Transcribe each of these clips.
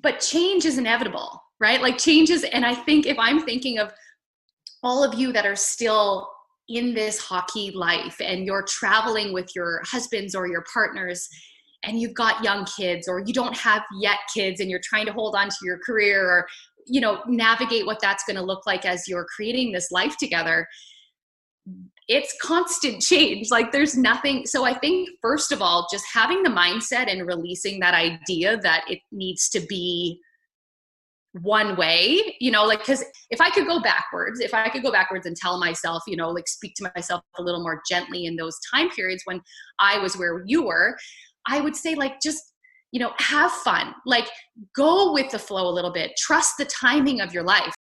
but change is inevitable, right? Like change is, and I think if I'm thinking of all of you that are still in this hockey life and you're traveling with your husbands or your partners and you've got young kids or you don't have yet kids and you're trying to hold on to your career or, you know, navigate what that's going to look like as you're creating this life together, it's constant change. Like there's nothing. So I think first of all, just having the mindset and releasing that idea that it needs to be one way, you know, like, cause if I could go backwards and tell myself, you know, like speak to myself a little more gently in those time periods when I was where you were, I would say like, just, you know, have fun, like go with the flow a little bit, trust the timing of your life.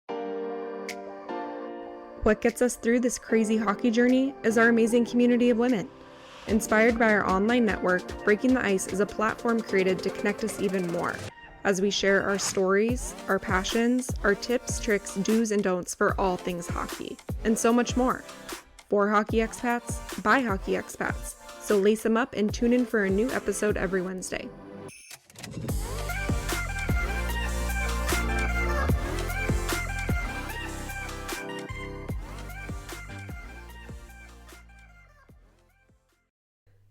What gets us through this crazy hockey journey is our amazing community of women. Inspired by our online network, Breaking the Ice is a platform created to connect us even more as we share our stories, our passions, our tips, tricks, do's and don'ts for all things hockey, and so much more. For hockey expats, by hockey expats. So lace them up and tune in for a new episode every Wednesday.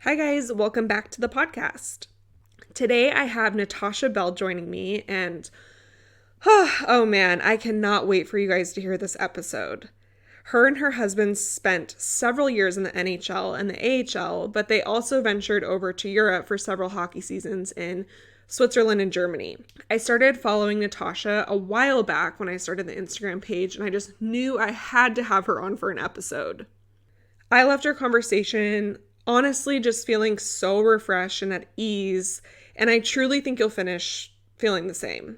Hi guys, welcome back to the podcast. Today I have Natasha Bell joining me and oh man, I cannot wait for you guys to hear this episode. Her and her husband spent several years in the NHL and the AHL, but they also ventured over to Europe for several hockey seasons in Switzerland and Germany. I started following Natasha a while back when I started the Instagram page, and I just knew I had to have her on for an episode. I left our conversation honestly just feeling so refreshed and at ease, and I truly think you'll finish feeling the same.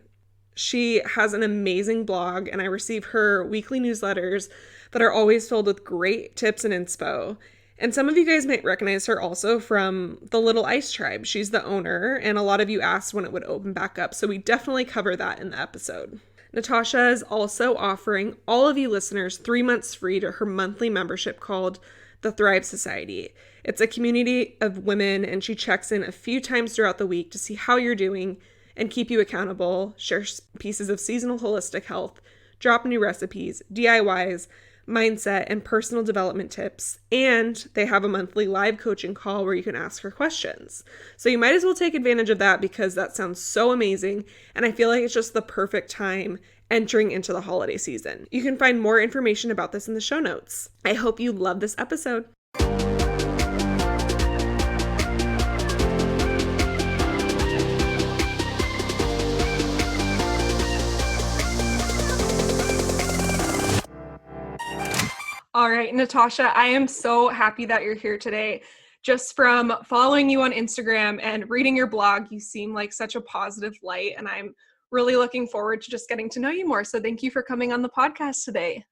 She has an amazing blog, and I receive her weekly newsletters that are always filled with great tips and inspo. And some of you guys might recognize her also from the Little Ice Tribe. She's the owner, and a lot of you asked when it would open back up, so we definitely cover that in the episode. Natasha is also offering all of you listeners 3 months free to her monthly membership called the Thrive Society. It's a community of women, and she checks in a few times throughout the week to see how you're doing and keep you accountable, share pieces of seasonal holistic health, drop new recipes, DIYs, mindset, and personal development tips. And they have a monthly live coaching call where you can ask her questions. So you might as well take advantage of that because that sounds so amazing. And I feel like it's just the perfect time entering into the holiday season. You can find more information about this in the show notes. I hope you love this episode. All right, Natasha, I am so happy that you're here today. Just from following you on Instagram and reading your blog, you seem like such a positive light, and I'm really looking forward to just getting to know you more. So thank you for coming on the podcast today.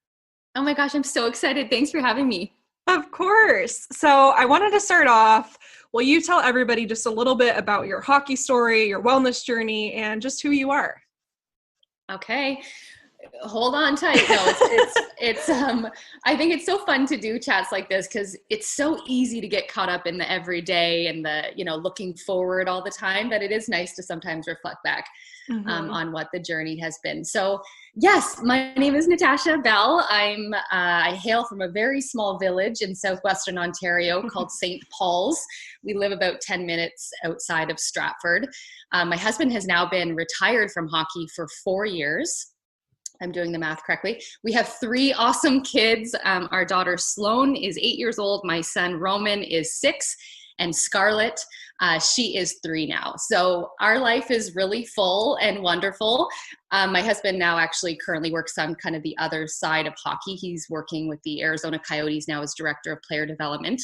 Oh my gosh, I'm so excited. Thanks for having me. Of course. So I wanted to start off, will you tell everybody just a little bit about your hockey story, your wellness journey, and just who you are? Okay. Hold on tight. No, it's I think it's so fun to do chats like this because it's so easy to get caught up in the everyday and the, you know, looking forward all the time, that it is nice to sometimes reflect back on what the journey has been. So yes, my name is Natasha Bell. I hail from a very small village in southwestern Ontario called St. Paul's. We live about 10 minutes outside of Stratford. My husband has now been retired from hockey for 4 years. I'm doing the math correctly. We have 3 awesome kids. Our daughter Sloan is 8 years old. My son Roman is 6, and Scarlett, she is 3 now. So our life is really full and wonderful. My husband now actually currently works on kind of the other side of hockey. He's working with the Arizona Coyotes now as director of player development.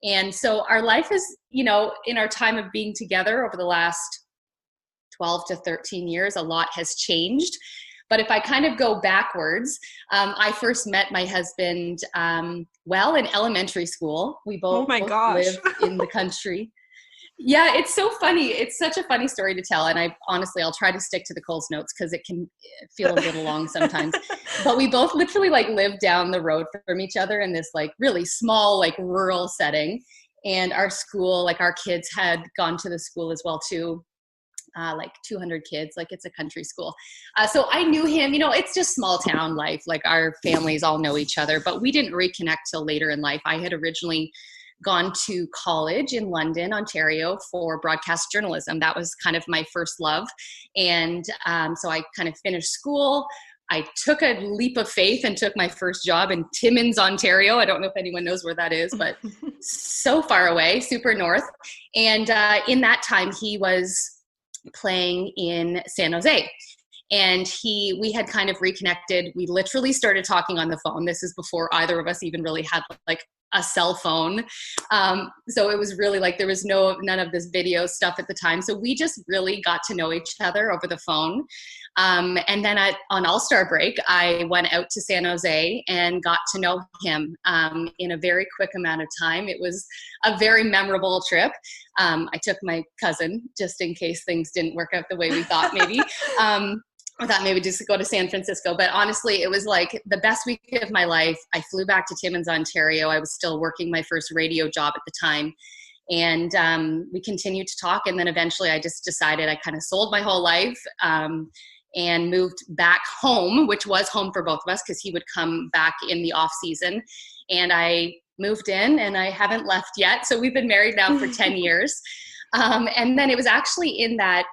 And so our life is, you know, in our time of being together over the last 12 to 13 years, a lot has changed. But if I kind of go backwards, I first met my husband, in elementary school. We both live in the country. Yeah, it's so funny. It's such a funny story to tell. And I'll try to stick to the Coles notes because it can feel a little long sometimes. But we both literally like lived down the road from each other in this like really small, like rural setting. And our school, like our kids had gone to the school as well too. like 200 kids, like it's a country school. So I knew him, it's just small town life. Like our families all know each other, but we didn't reconnect till later in life. I had originally gone to college in London, Ontario for broadcast journalism. That was kind of my first love. And so I kind of finished school. I took a leap of faith and took my first job in Timmins, Ontario. I don't know if anyone knows where that is, but so far away, super north. And in that time, he was playing in San Jose. And we had kind of reconnected. We literally started talking on the phone. This is before either of us even really had like a cell phone. So it was really like there was none of this video stuff at the time. So we just really got to know each other over the phone. And then on All-Star break, I went out to San Jose and got to know him in a very quick amount of time. It was a very memorable trip. I took my cousin just in case things didn't work out the way we thought maybe. I thought maybe just go to San Francisco, but honestly, it was like the best week of my life. I flew back to Timmins, Ontario. I was still working my first radio job at the time. And we continued to talk. And then eventually I just decided I kind of sold my whole life and moved back home, which was home for both of us because he would come back in the off season. And I moved in and I haven't left yet. So we've been married now for 10 years. And then it was actually in that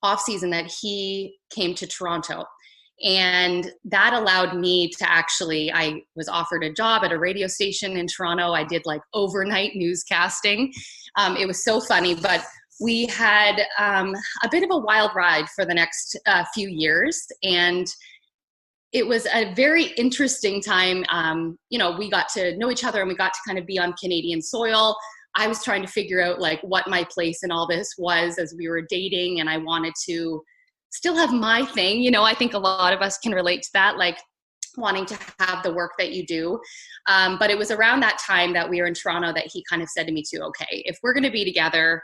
off season that he came to Toronto. And that allowed me to I was offered a job at a radio station in Toronto. I did like overnight newscasting. It was so funny, but we had a bit of a wild ride for the next few years. And it was a very interesting time. We got to know each other and we got to kind of be on Canadian soil. I was trying to figure out like what my place in all this was as we were dating, and I wanted to still have my thing. I think a lot of us can relate to that, like wanting to have the work that you do. But it was around that time that we were in Toronto that he kind of said to me too, okay, if we're going to be together,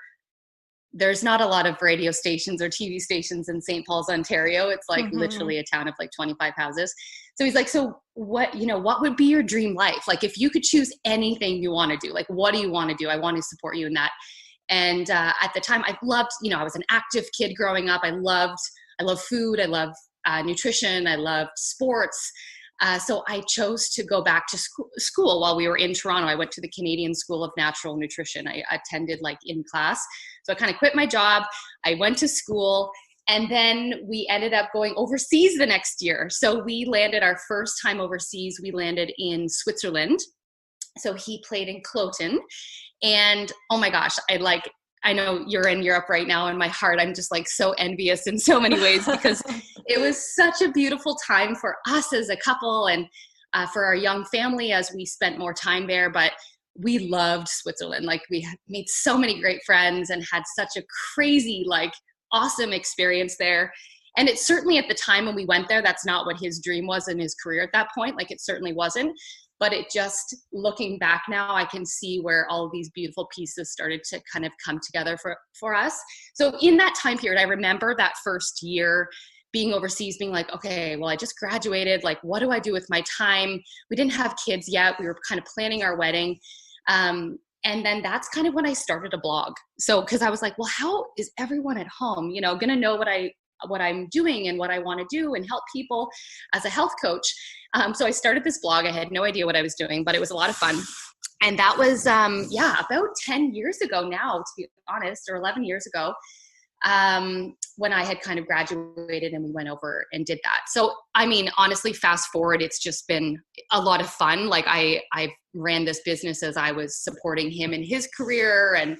there's not a lot of radio stations or TV stations in St. Paul's, Ontario. It's like literally a town of like 25 houses. So he's like, so what would be your dream life? Like if you could choose anything you want to do, like, what do you want to do? I want to support you in that. And at the time I loved, I was an active kid growing up. I love food. I love nutrition. I loved sports. So I chose to go back to school while we were in Toronto. I went to the Canadian School of Natural Nutrition. I attended like in class. So I kind of quit my job. I went to school, and then we ended up going overseas the next year. So we landed our first time overseas. We landed in Switzerland. So he played in Cloton, and oh my gosh, I know you're in Europe right now. In my heart, I'm just like so envious in so many ways because it was such a beautiful time for us as a couple and for our young family as we spent more time there. But we loved Switzerland. Like we made so many great friends and had such a crazy, like awesome experience there. And it's certainly at the time when we went there, that's not what his dream was in his career at that point. Like it certainly wasn't. But it just, looking back now, I can see where all of these beautiful pieces started to kind of come together for us. So in that time period, I remember that first year being overseas, being like, okay, well, I just graduated. Like, what do I do with my time? We didn't have kids yet. We were kind of planning our wedding. And then that's kind of when I started a blog. So, because I was like, well, how is everyone at home, going to know what I'm doing and what I want to do and help people as a health coach. So I started this blog. I had no idea what I was doing, but it was a lot of fun. And that was, about 10 years ago now, to be honest, or 11 years ago, when I had kind of graduated and we went over and did that. So, I mean, honestly, fast forward, it's just been a lot of fun. Like I ran this business as I was supporting him in his career, and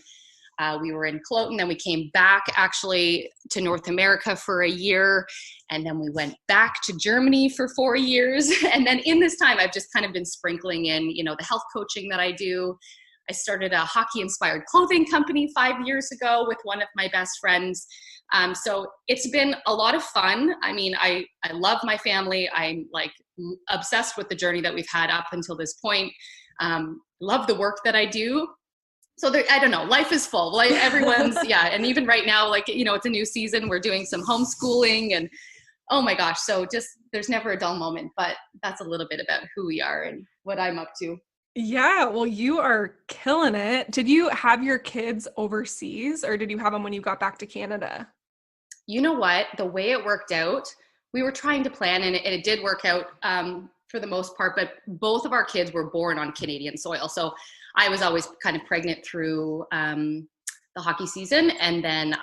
we were in Cloton, then we came back actually to North America for a year. And then we went back to Germany for 4 years. And then in this time, I've just kind of been sprinkling in, the health coaching that I do. I started a hockey-inspired clothing company 5 years ago with one of my best friends. So it's been a lot of fun. I mean, I love my family. I'm like obsessed with the journey that we've had up until this point. Love the work that I do. So I don't know, life is full. Like everyone's, and even right now, like, it's a new season. We're doing some homeschooling and oh my gosh. So just, there's never a dull moment, but that's a little bit about who we are and what I'm up to. Yeah, well, you are killing it. Did you have your kids overseas or did you have them when you got back to Canada? You know what? The way it worked out, we were trying to plan, and it did work out for the most part, but both of our kids were born on Canadian soil. So I was always kind of pregnant through the hockey season. And then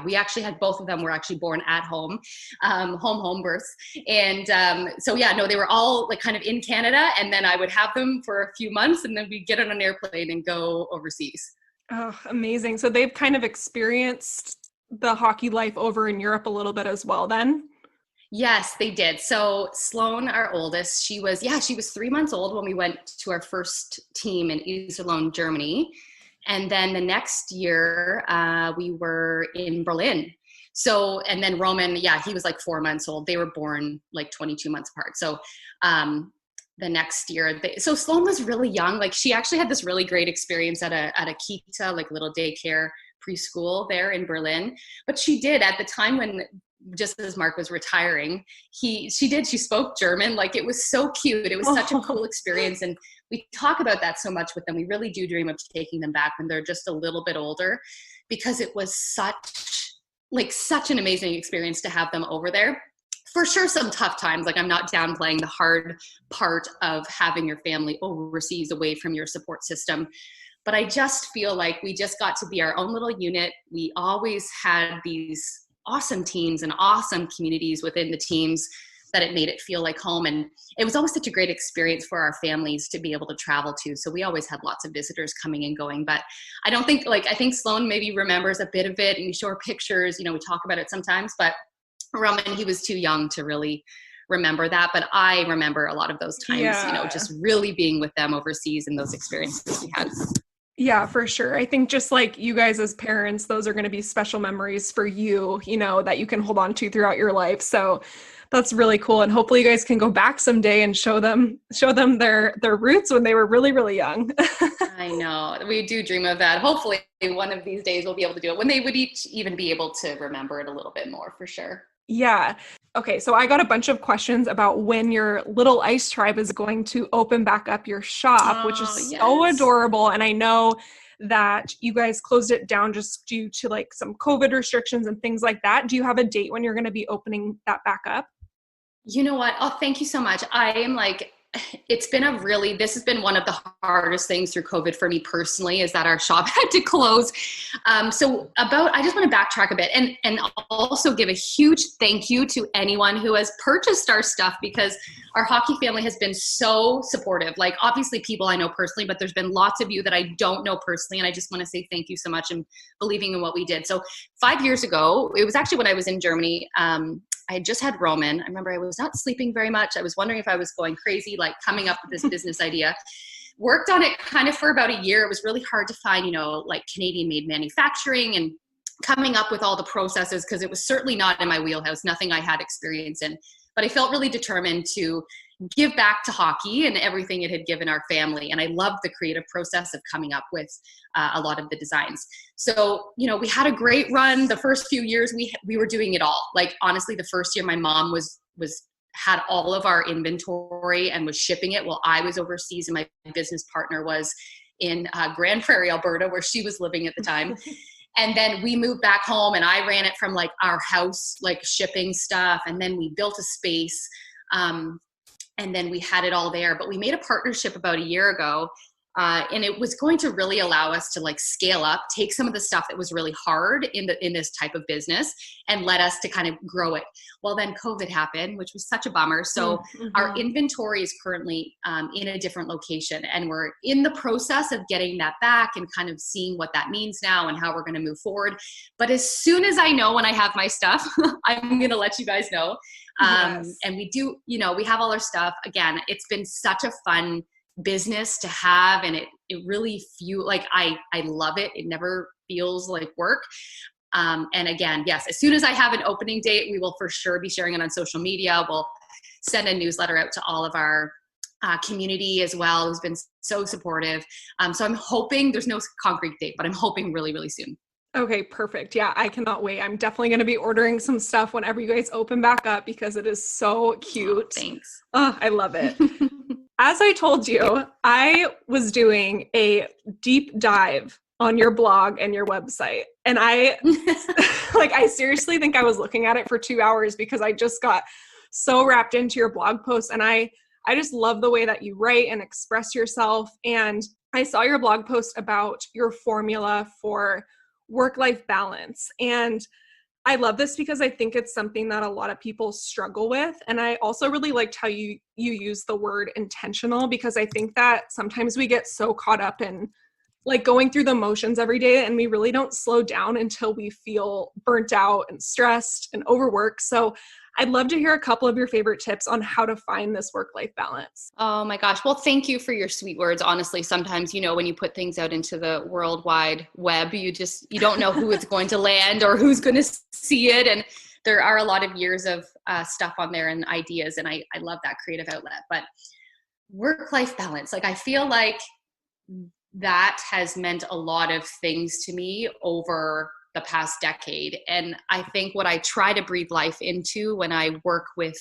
we actually had, both of them were actually born at home, home births. And no, they were all like kind of in Canada. And then I would have them for a few months, and then we'd get on an airplane and go overseas. Oh, amazing. So they've kind of experienced the hockey life over in Europe a little bit as well then? Yes, they did. So Sloan, our oldest, she was 3 months old when we went to our first team in Iserlohn, Germany. And then the next year, we were in Berlin. So, and then Roman, he was like 4 months old. They were born like 22 months apart. So the next year, so Sloan was really young. Like, she actually had this really great experience at a Kita, like little daycare preschool there in Berlin. But she did, at the time when, just as Mark was retiring, she spoke German. Like, it was so cute. It was such a cool experience. And we talk about that so much with them. We really do dream of taking them back when they're just a little bit older, because it was such an amazing experience to have them over there. For sure, some tough times. Like, I'm not downplaying the hard part of having your family overseas away from your support system. But I just feel like we just got to be our own little unit. We always had these awesome teams and awesome communities within the teams that it made it feel like home. And it was always such a great experience for our families to be able to travel to. So we always had lots of visitors coming and going. But I think Sloan maybe remembers a bit of it, and we show her pictures, we talk about it sometimes, but Roman, he was too young to really remember that. But I remember a lot of those times, just really being with them overseas and those experiences we had. Yeah, for sure. I think just like you guys as parents, those are going to be special memories for you, that you can hold on to throughout your life. So that's really cool. And hopefully you guys can go back someday and show them their roots when they were really, really young. I know. We do dream of that. Hopefully one of these days we'll be able to do it when they would each even be able to remember it a little bit more, for sure. Yeah. Okay, so I got a bunch of questions about when your Little Ice Tribe is going to open back up your shop, which is so adorable. And I know that you guys closed it down just due to like some COVID restrictions and things like that. Do you have a date when you're going to be opening that back up? You know what? Oh, thank you so much. I am like, this has been one of the hardest things through COVID for me personally, is that our shop had to close. I just want to backtrack a bit and also give a huge thank you to anyone who has purchased our stuff, because our hockey family has been so supportive. Like, obviously people I know personally, but there's been lots of you that I don't know personally. And I just want to say thank you so much and believing in what we did. So 5 years ago, it was actually when I was in Germany, I had just had Roman. I remember I was not sleeping very much. I was wondering if I was going crazy, like coming up with this business idea. Worked on it kind of for about a year. It was really hard to find, like Canadian made manufacturing and coming up with all the processes, because it was certainly not in my wheelhouse, nothing I had experience in. But I felt really determined to give back to hockey and everything it had given our family. And I loved the creative process of coming up with a lot of the designs. So, we had a great run. The first few years we were doing it all. Like, honestly, the first year my mom had all of our inventory and was shipping it while I was overseas, and my business partner was in Grand Prairie, Alberta, where she was living at the time. And then we moved back home and I ran it from like our house, like shipping stuff. And then we built a space. And then we had it all there, but we made a partnership about a year ago. And it was going to really allow us to like scale up, take some of the stuff that was really hard in this type of business, and let us to kind of grow it. Well, then COVID happened, which was such a bummer. So our inventory is currently in a different location, and we're in the process of getting that back and kind of seeing what that means now and how we're going to move forward. But as soon as I know when I have my stuff, I'm going to let you guys know. Yes. And we do, we have all our stuff. Again, it's been such a fun business to have, and it really I love it. It never feels like work. And again, yes, as soon as I have an opening date, we will for sure be sharing it on social media. We'll send a newsletter out to all of our community as well, who's been so supportive. So I'm hoping, there's no concrete date, but I'm hoping really, really soon. Okay, perfect. Yeah, I cannot wait. I'm definitely going to be ordering some stuff whenever you guys open back up, because it is so cute. Oh, thanks. Oh, I love it. As I told you, I was doing a deep dive on your blog and your website. And I like, I seriously think I was looking at it for 2 hours because I just got so wrapped into your blog posts. And I just love the way that you write and express yourself. And I saw your blog post about your formula for work-life balance. And I love this because I think it's something that a lot of people struggle with. And I also really liked how you use the word intentional, because I think that sometimes we get so caught up in like going through the motions every day, and we really don't slow down until we feel burnt out and stressed and overworked. So I'd love to hear a couple of your favorite tips on how to find this work-life balance. Oh my gosh. Well, thank you for your sweet words. Honestly, sometimes, when you put things out into the World Wide Web, you don't know who it's going to land or who's going to see it. And there are a lot of years of stuff on there and ideas. And I love that creative outlet. But work-life balance, like I feel like that has meant a lot of things to me over the past decade. And I think what I try to breathe life into when I work with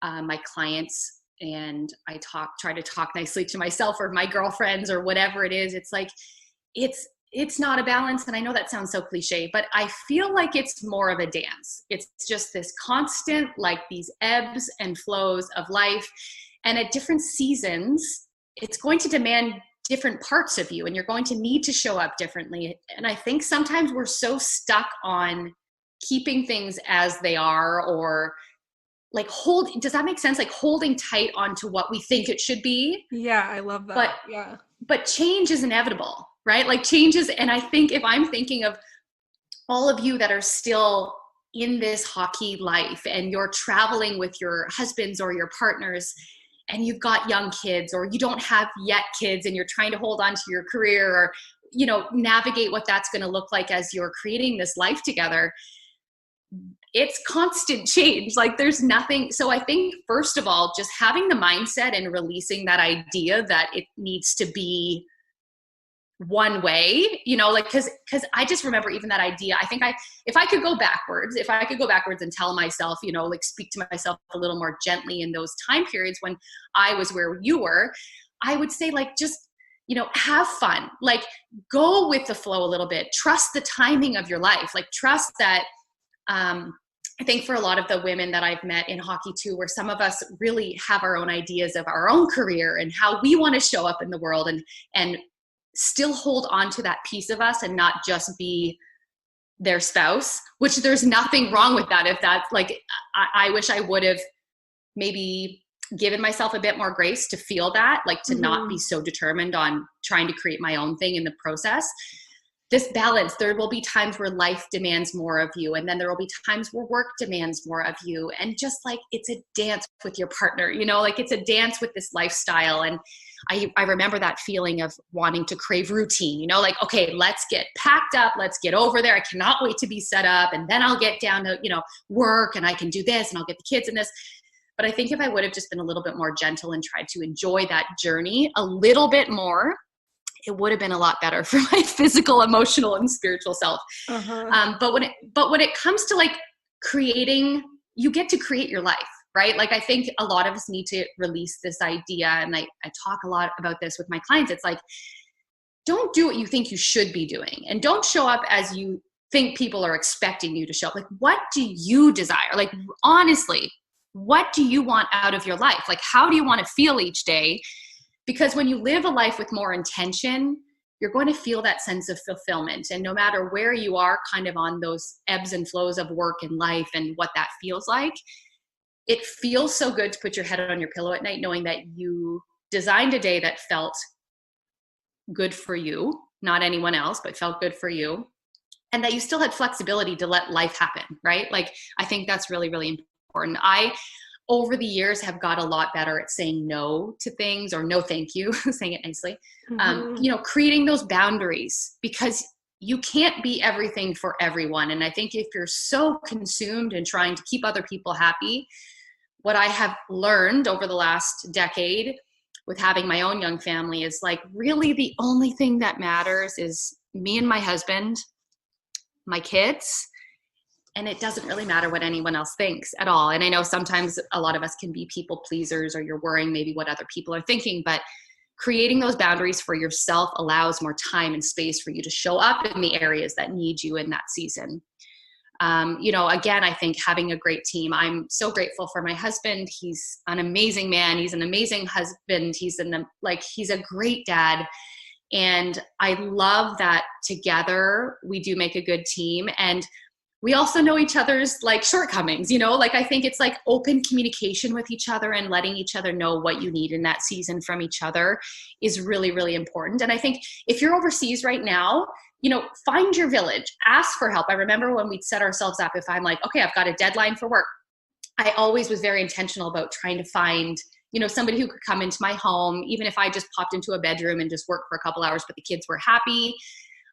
my clients and I try to talk nicely to myself or my girlfriends or whatever it is, it's like, it's not a balance. And I know that sounds so cliche, but I feel like it's more of a dance. It's just this constant, like these ebbs and flows of life. And at different seasons, it's going to demand different parts of you, and you're going to need to show up differently. And I think sometimes we're so stuck on keeping things as they are, or like does that make sense? Like holding tight onto what we think it should be. Yeah, I love that. But change is inevitable, right? Like changes. And I think if I'm thinking of all of you that are still in this hockey life and you're traveling with your husbands or your partners, and you've got young kids, or you don't have yet kids and you're trying to hold on to your career, or, navigate what that's going to look like as you're creating this life together, it's constant change. Like there's nothing. So I think first of all, just having the mindset and releasing that idea that it needs to be one way, like, cause I just remember even that idea. I think if I could go backwards and tell myself, like speak to myself a little more gently in those time periods when I was where you were, I would say like, just, have fun, like go with the flow a little bit, trust the timing of your life, like trust that, I think for a lot of the women that I've met in hockey too, where some of us really have our own ideas of our own career and how we want to show up in the world, and still hold on to that piece of us and not just be their spouse, which there's nothing wrong with that. If that's like, I wish I would have maybe given myself a bit more grace to feel that, like to not be so determined on trying to create my own thing in the process. This balance, there will be times where life demands more of you. And then there will be times where work demands more of you. And just like, it's a dance with your partner, like it's a dance with this lifestyle. And I remember that feeling of wanting to crave routine, like, okay, let's get packed up. Let's get over there. I cannot wait to be set up. And then I'll get down to, work, and I can do this and I'll get the kids in this. But I think if I would have just been a little bit more gentle and tried to enjoy that journey a little bit more, it would have been a lot better for my physical, emotional, and spiritual self. But when it comes to like creating, you get to create your life, right? Like I think a lot of us need to release this idea. And I talk a lot about this with my clients. It's like, don't do what you think you should be doing, and don't show up as you think people are expecting you to show up. Like, what do you desire? Like, honestly, what do you want out of your life? Like, how do you want to feel each day? Because when you live a life with more intention, you're going to feel that sense of fulfillment. And no matter where you are kind of on those ebbs and flows of work and life and what that feels like, it feels so good to put your head on your pillow at night knowing that you designed a day that felt good for you, not anyone else, but felt good for you. And that you still had flexibility to let life happen, right? Like, I think that's really, really important. I, over the years, have got a lot better at saying no to things, or no thank you, saying it nicely, creating those boundaries, because you can't be everything for everyone. And I think if you're so consumed in trying to keep other people happy, what I have learned over the last decade with having my own young family is like, really the only thing that matters is me and my husband, my kids, and it doesn't really matter what anyone else thinks at all. And I know sometimes a lot of us can be people pleasers, or you're worrying maybe what other people are thinking, but creating those boundaries for yourself allows more time and space for you to show up in the areas that need you in that season. Again, I think having a great team. I'm so grateful for my husband. He's an amazing man. He's an amazing husband. He's a great dad. And I love that together we do make a good team. And we also know each other's like shortcomings, I think it's like open communication with each other and letting each other know what you need in that season from each other is really, really important. And I think if you're overseas right now, find your village, ask for help. I remember when we'd set ourselves up, if I'm like, okay, I've got a deadline for work, I always was very intentional about trying to find, somebody who could come into my home, even if I just popped into a bedroom and just worked for a couple hours, but the kids were happy.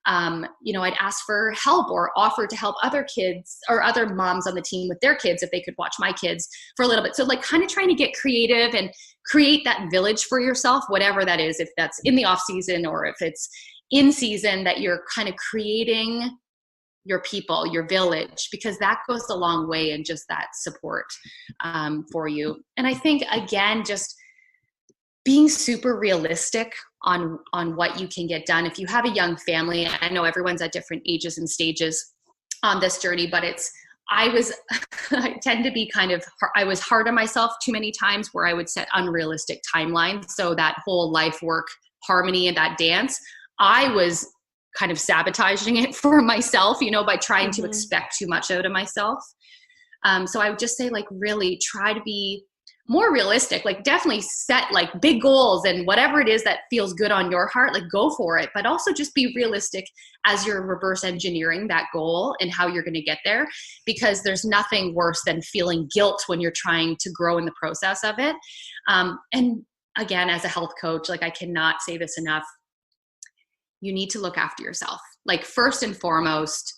I'd ask for help or offer to help other kids or other moms on the team with their kids if they could watch my kids for a little bit. So like kind of trying to get creative and create that village for yourself, whatever that is, if that's in the off season or if it's in season, that you're kind of creating your people, your village, because that goes a long way in just that support for you. And I think, again, just being super realistic on what you can get done. If you have a young family, I know everyone's at different ages and stages on this journey, but I tend to be I was hard on myself too many times where I would set unrealistic timelines. So that whole life work harmony and that dance, I was kind of sabotaging it for myself, by trying to expect too much out of myself. So I would just say, like, really try to be more realistic, like definitely set like big goals and whatever it is that feels good on your heart, like go for it, but also just be realistic as you're reverse engineering that goal and how you're going to get there, because there's nothing worse than feeling guilt when you're trying to grow in the process of it. And again, as a health coach, like I cannot say this enough, you need to look after yourself. Like first and foremost,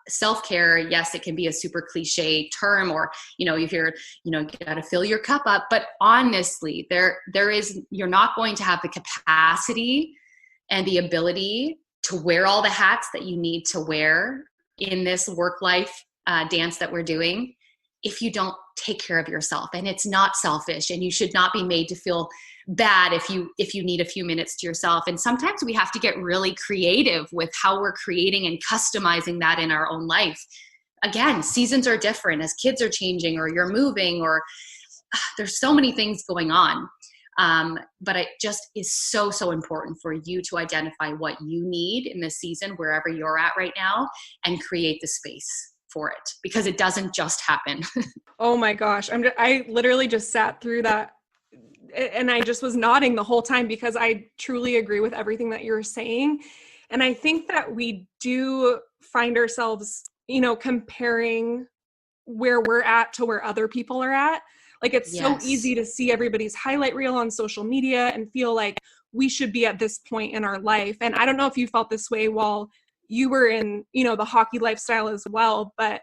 self-care, yes, it can be a super cliche term, or, if you're, you got to fill your cup up, but honestly, you're not going to have the capacity and the ability to wear all the hats that you need to wear in this work-life dance that we're doing if you don't take care of yourself. And it's not selfish, and you should not be made to feel bad if you need a few minutes to yourself. And sometimes we have to get really creative with how we're creating and customizing that in our own life. Again, seasons are different as kids are changing, or you're moving, or there's so many things going on. But it just is so, so important for you to identify what you need in this season, wherever you're at right now, and create the space for it, because it doesn't just happen. Oh my gosh. I literally just sat through that and I just was nodding the whole time, because I truly agree with everything that you're saying. And I think that we do find ourselves, comparing where we're at to where other people are at. Like it's so easy to see everybody's highlight reel on social media and feel like we should be at this point in our life. And I don't know if you felt this way while you were in, the hockey lifestyle as well, but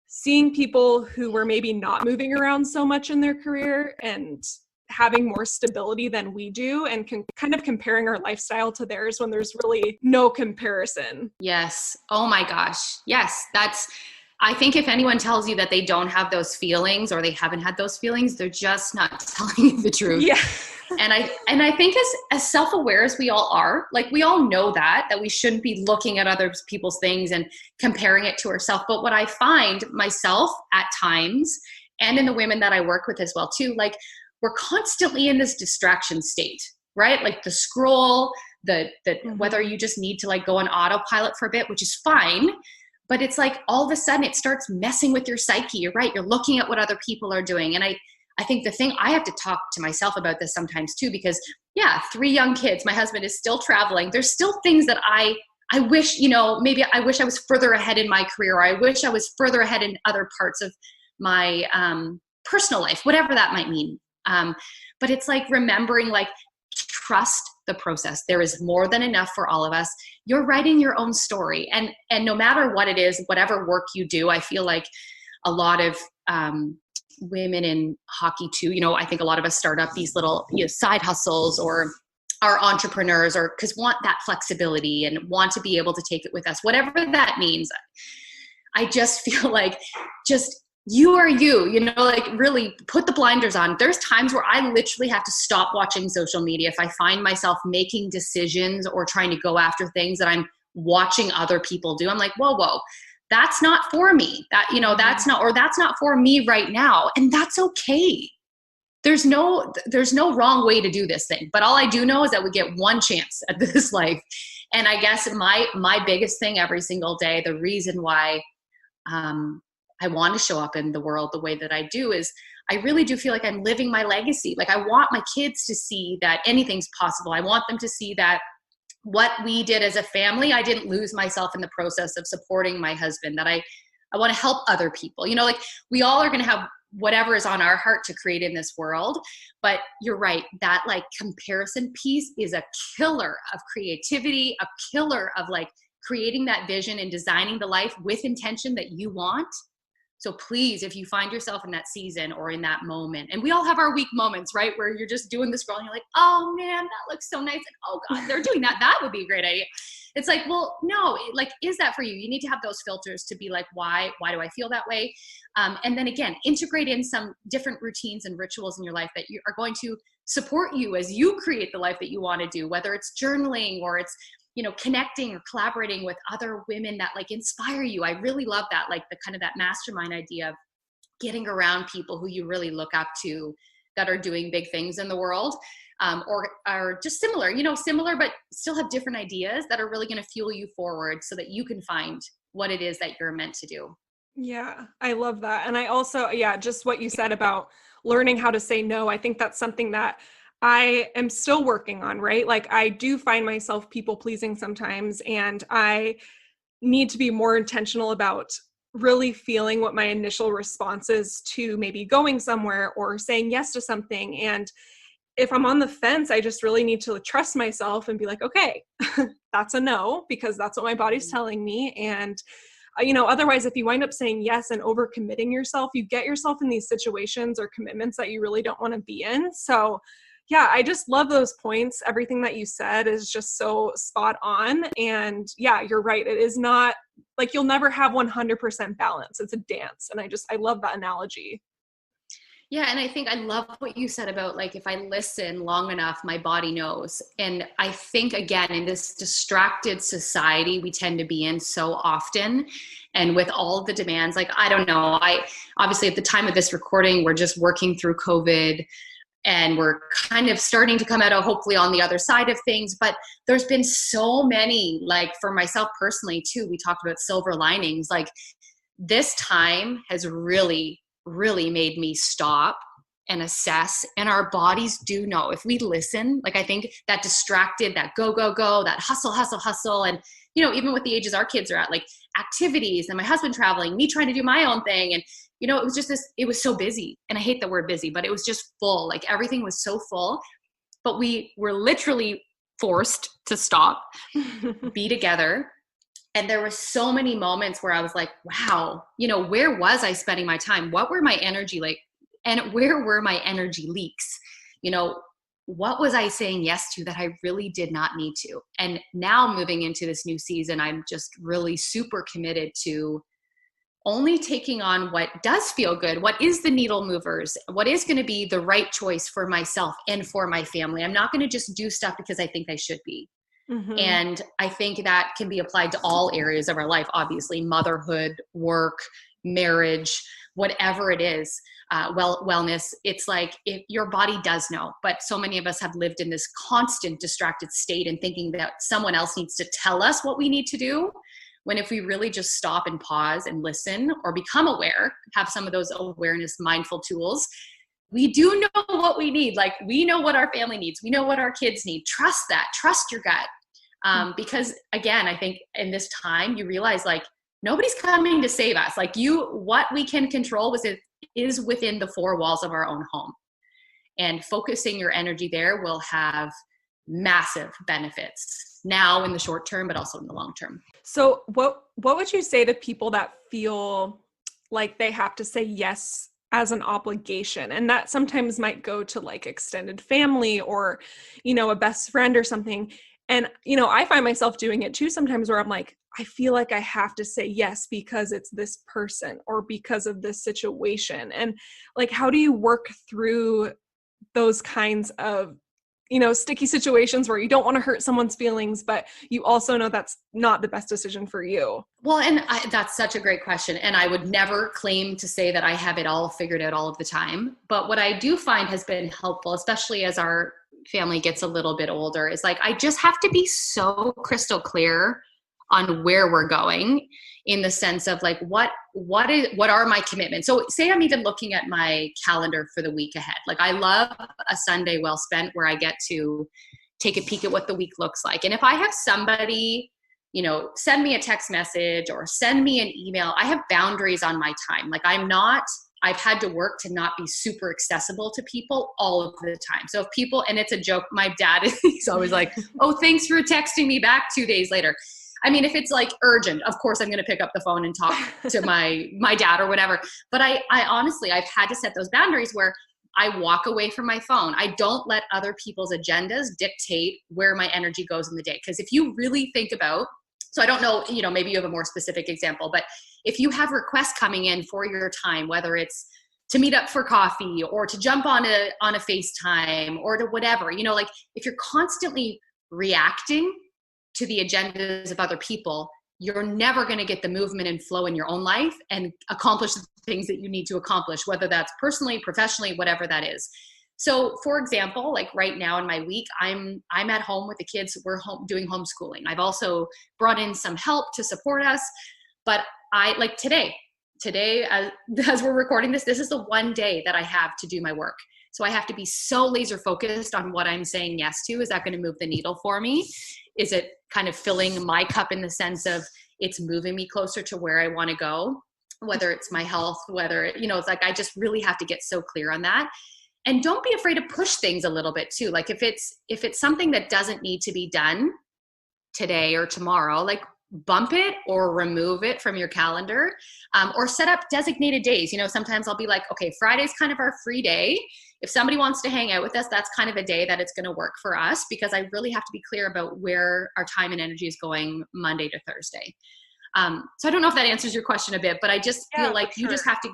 seeing people who were maybe not moving around so much in their career and having more stability than we do, and kind of comparing our lifestyle to theirs when there's really no comparison. Yes. Oh my gosh. Yes. I think if anyone tells you that they don't have those feelings, or they haven't had those feelings, they're just not telling you the truth. Yeah. And I think as self-aware as we all are, like we all know that we shouldn't be looking at other people's things and comparing it to ourselves. But what I find myself at times, and in the women that I work with as well too, like we're constantly in this distraction state, right? Like the scroll, whether you just need to like go on autopilot for a bit, which is fine. But it's like all of a sudden it starts messing with your psyche. You're right. You're looking at what other people are doing. And I think the thing, I have to talk to myself about this sometimes too, because 3 young kids, my husband is still traveling. There's still things that I wish, maybe I wish I was further ahead in my career, or I wish I was further ahead in other parts of my personal life, whatever that might mean. But it's like remembering, like, trust the process. There is more than enough for all of us. You're writing your own story. And no matter what it is, whatever work you do, I feel like a lot of women in hockey too, I think a lot of us start up these little side hustles, or are entrepreneurs, or because want that flexibility and want to be able to take it with us, whatever that means. I just feel like just you are you, you know, like really put the blinders on. There's times where I literally have to stop watching social media if I find myself making decisions or trying to go after things that I'm watching other people do. I'm like, whoa, that's not for me. That, you know, that's not for me right now. And that's okay. There's no wrong way to do this thing. But all I do know is that we get one chance at this life. And I guess my biggest thing every single day, the reason why I want to show up in the world the way that I do is I really do feel like I'm living my legacy. Like I want my kids to see that anything's possible. I want them to see that what we did as a family, I didn't lose myself in the process of supporting my husband, that I want to help other people. You know, like we all are going to have whatever is on our heart to create in this world. But you're right, that like comparison piece is a killer of creativity, a killer of like creating that vision and designing the life with intention that you want. So please, if you find yourself in that season or in that moment, and we all have our weak moments, right? Where you're just doing the scroll and you're like, oh man, that looks so nice. Like, oh God, they're doing that. That would be a great idea. It's like, well, no, like, is that for you? You need to have those filters to be like, why do I feel that way? And then again, integrate in some different routines and rituals in your life that you are going to support you as you create the life that you want to do, whether it's journaling or it's, you know, connecting or collaborating with other women that like inspire you. I really love that, like the kind of that mastermind idea of getting around people who you really look up to that are doing big things in the world, or are just similar, you know, similar, but still have different ideas that are really going to fuel you forward so that you can find what it is that you're meant to do. Yeah, I love that. And I also, yeah, just what you said about learning how to say no. I think that's something that I am still working on, right? Like I do find myself people pleasing sometimes, and I need to be more intentional about really feeling what my initial response is to maybe going somewhere or saying yes to something. And if I'm on the fence, I just really need to trust myself and be like, okay, that's a no, because that's what my body's telling me. And you know, otherwise, if you wind up saying yes and overcommitting yourself, you get yourself in these situations or commitments that you really don't want to be in. So yeah, I just love those points. Everything that you said is just so spot on. And yeah, you're right. It is not like you'll never have 100% balance. It's a dance. And I love that analogy. Yeah. And I think I love what you said about like, if I listen long enough, my body knows. And I think again, in this distracted society we tend to be in so often, and with all of the demands, like, I don't know, obviously at the time of this recording, we're just working through COVID and we're kind of starting to come out of hopefully on the other side of things. But there's been so many, like for myself personally too, we talked about silver linings. Like this time has really made me stop and assess. And our bodies do know if we listen. Like I think that distracted, that go, that hustle. And, you know, even with the ages our kids are at, like activities and my husband traveling, me trying to do my own thing. And, you know, it was just it was so busy. And I hate the word busy, but it was just full. Like everything was so full, but we were literally forced to stop, be together. And there were so many moments where I was like, wow, you know, where was I spending my time? What were my energy like? And where were my energy leaks? You know, what was I saying yes to that I really did not need to? And now moving into this new season, I'm just really super committed to only taking on what does feel good. What is the needle movers? What is going to be the right choice for myself and for my family? I'm not going to just do stuff because I think I should be. Mm-hmm. And I think that can be applied to all areas of our life, obviously, motherhood, work, marriage, whatever it is, wellness. It's like if your body does know, but so many of us have lived in this constant distracted state and thinking that someone else needs to tell us what we need to do. When if we really just stop and pause and listen or become aware, have some of those awareness, mindful tools, we do know what we need. Like we know what our family needs. We know what our kids need. Trust that. Trust your gut. Because again, I think in this time you realize like nobody's coming to save us. Like what we can control is within the four walls of our own home. And focusing your energy there will have massive benefits now in the short term, but also in the long term. So what would you say to people that feel like they have to say yes as an obligation? And that sometimes might go to like extended family or, you know, a best friend or something. And, you know, I find myself doing it too sometimes where I'm like, I feel like I have to say yes because it's this person or because of this situation. And like, how do you work through those kinds of, sticky situations where you don't want to hurt someone's feelings, but you also know that's not the best decision for you? Well, and that's such a great question. And I would never claim to say that I have it all figured out all of the time. But what I do find has been helpful, especially as our family gets a little bit older, is like, I just have to be so crystal clear on where we're going, in the sense of like, what are my commitments? So say I'm even looking at my calendar for the week ahead. Like, I love a Sunday well spent where I get to take a peek at what the week looks like. And if I have somebody, send me a text message or send me an email, I have boundaries on my time. Like, I've had to work to not be super accessible to people all of the time. So if people, and it's a joke, my dad, he's always like, oh, thanks for texting me back 2 days later. I mean, if it's like urgent, of course I'm going to pick up the phone and talk to my dad or whatever. But I honestly, I've had to set those boundaries where I walk away from my phone. I don't let other people's agendas dictate where my energy goes in the day. Because if you really think about, so I don't know, maybe you have a more specific example, but if you have requests coming in for your time, whether it's to meet up for coffee or to jump on a FaceTime or to whatever, like if you're constantly reacting to the agendas of other people, you're never going to get the movement and flow in your own life and accomplish the things that you need to accomplish, whether that's personally, professionally, whatever that is. So for example, like right now in my week, I'm at home with the kids. We're home doing homeschooling. I've also brought in some help to support us, but I like today as we're recording this is the one day that I have to do my work. So I have to be so laser focused on what I'm saying yes to. Is that going to move the needle for me? Is it kind of filling my cup in the sense of it's moving me closer to where I want to go, whether it's my health, whether, it's like, I just really have to get so clear on that. And don't be afraid to push things a little bit too. Like if it's something that doesn't need to be done today or tomorrow, like bump it or remove it from your calendar, or set up designated days. Sometimes I'll be like, okay, Friday's kind of our free day. If somebody wants to hang out with us, that's kind of a day that it's going to work for us, because I really have to be clear about where our time and energy is going Monday to Thursday. So I don't know if that answers your question a bit, but I just feel like you just have to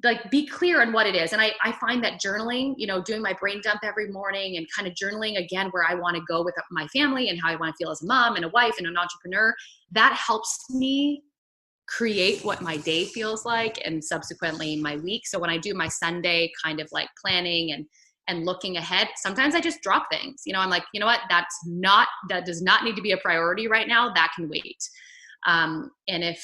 like be clear on what it is. And I find that journaling, doing my brain dump every morning and kind of journaling again, where I want to go with my family and how I want to feel as a mom and a wife and an entrepreneur, that helps me create what my day feels like and subsequently my week. So when I do my Sunday kind of like planning and looking ahead, sometimes I just drop things. I'm like, you know what, that does not need to be a priority right now. That can wait. And if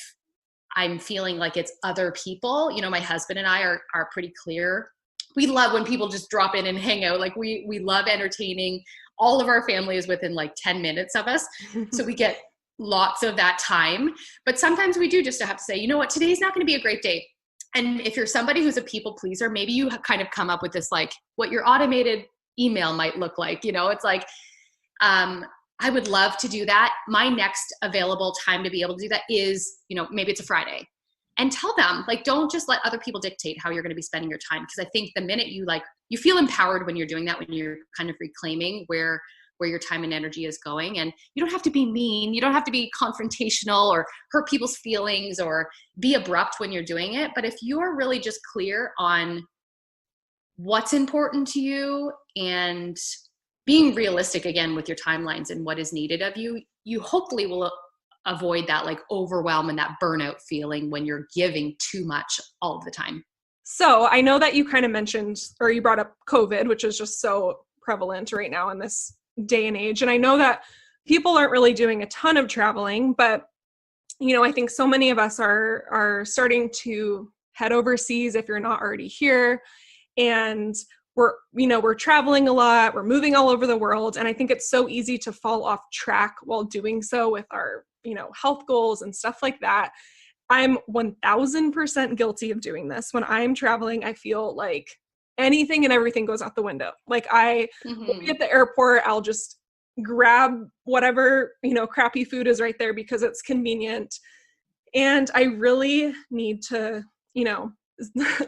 I'm feeling like it's other people, my husband and I are pretty clear. We love when people just drop in and hang out. Like we love entertaining. All of our family is within like 10 minutes of us. So we get lots of that time. But sometimes we do just have to say, you know what, today's not going to be a great day. And if you're somebody who's a people pleaser, maybe you kind of come up with this, like what your automated email might look like. It's like, I would love to do that. My next available time to be able to do that is, maybe it's a Friday. And tell them, like, don't just let other people dictate how you're going to be spending your time. Because I think the minute you feel empowered when you're doing that, when you're kind of reclaiming where your time and energy is going. And you don't have to be mean. You don't have to be confrontational or hurt people's feelings or be abrupt when you're doing it. But if you are really just clear on what's important to you and being realistic again with your timelines and what is needed of you, you hopefully will avoid that like overwhelm and that burnout feeling when you're giving too much all of the time. So I know that you kind of mentioned, or you brought up COVID, which is just so prevalent right now in this day and age. And I know that people aren't really doing a ton of traveling, but I think so many of us are starting to head overseas if you're not already here. And we're traveling a lot, we're moving all over the world. And I think it's so easy to fall off track while doing so with our, health goals and stuff like that. I'm 1000% guilty of doing this. When I'm traveling, I feel like anything and everything goes out the window. Like will be at the airport, I'll just grab whatever, crappy food is right there because it's convenient. And I really need to,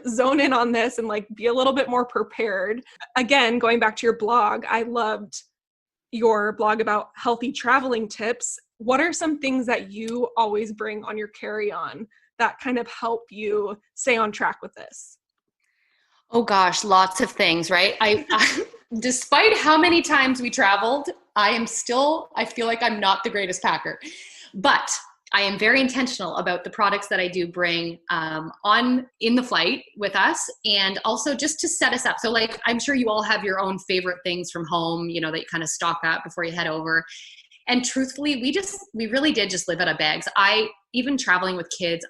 zone in on this and like be a little bit more prepared. Again, going back to your blog, I loved, your blog about healthy traveling tips, what are some things that you always bring on your carry-on that kind of help you stay on track with this? Oh gosh, lots of things, right? I despite how many times we traveled, I feel like I'm not the greatest packer, but I am very intentional about the products that I do bring on in the flight with us, and also just to set us up. So like, I'm sure you all have your own favorite things from home, you know, that you kind of stock up before you head over. And truthfully, we really did just live out of bags. Even traveling with kids,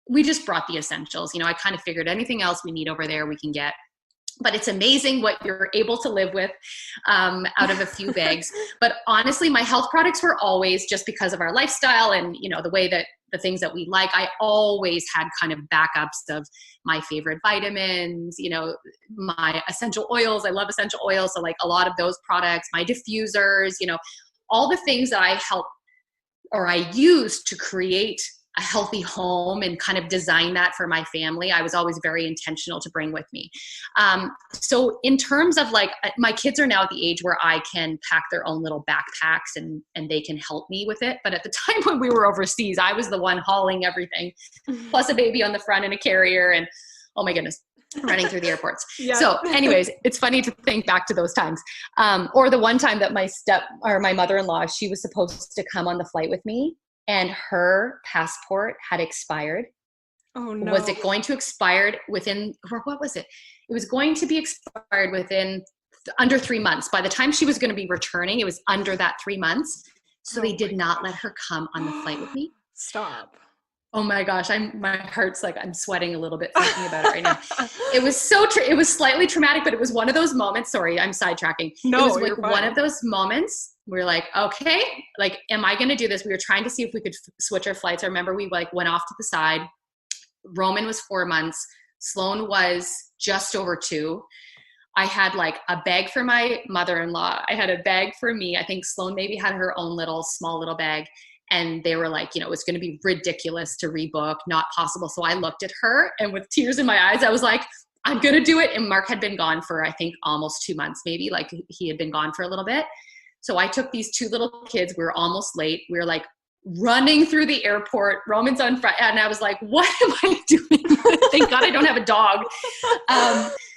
we just brought the essentials. You know, I kind of figured anything else we need over there, we can get. But it's amazing what you're able to live with out of a few bags. But honestly, my health products were always, just because of our lifestyle and, you know, the way that the things that we like, I always had kind of backups of my favorite vitamins, you know, my essential oils. I love essential oils. So like a lot of those products, my diffusers, you know, all the things that I use to create a healthy home and kind of design that for my family, I was always very intentional to bring with me. So in terms of like, my kids are now at the age where I can pack their own little backpacks and they can help me with it. But at the time when we were overseas, I was the one hauling everything, plus a baby on the front and a carrier, and oh my goodness, running through the airports. Yeah. So anyways, it's funny to think back to those times. Or the one time that my mother-in-law, she was supposed to come on the flight with me, and her passport had expired. Oh no. Was it going to expire within, or what was it? It was going to be expired within under 3 months. By the time she was going to be returning, it was under that 3 months. So they did not let her come on the flight with me. Stop. Oh my gosh, my heart's like, I'm sweating a little bit thinking about it right now. It was it was slightly traumatic, but it was one of those moments. Sorry, I'm sidetracking. No, it was like one of those moments. We're like, okay, like, am I going to do this? We were trying to see if we could switch our flights. I remember we like went off to the side. Roman was 4 months. Sloan was just over 2. I had like a bag for my mother-in-law. I had a bag for me. I think Sloan maybe had her own small little bag. And they were like, you know, it's going to be ridiculous to rebook, not possible. So I looked at her, and with tears in my eyes, I was like, I'm going to do it. And Mark had been gone for, I think, almost 2 months, maybe. Like, he had been gone for a little bit. So I took these 2 little kids. We were almost late. We were like running through the airport. Roman's on front. And I was like, what am I doing? Thank God I don't have a dog.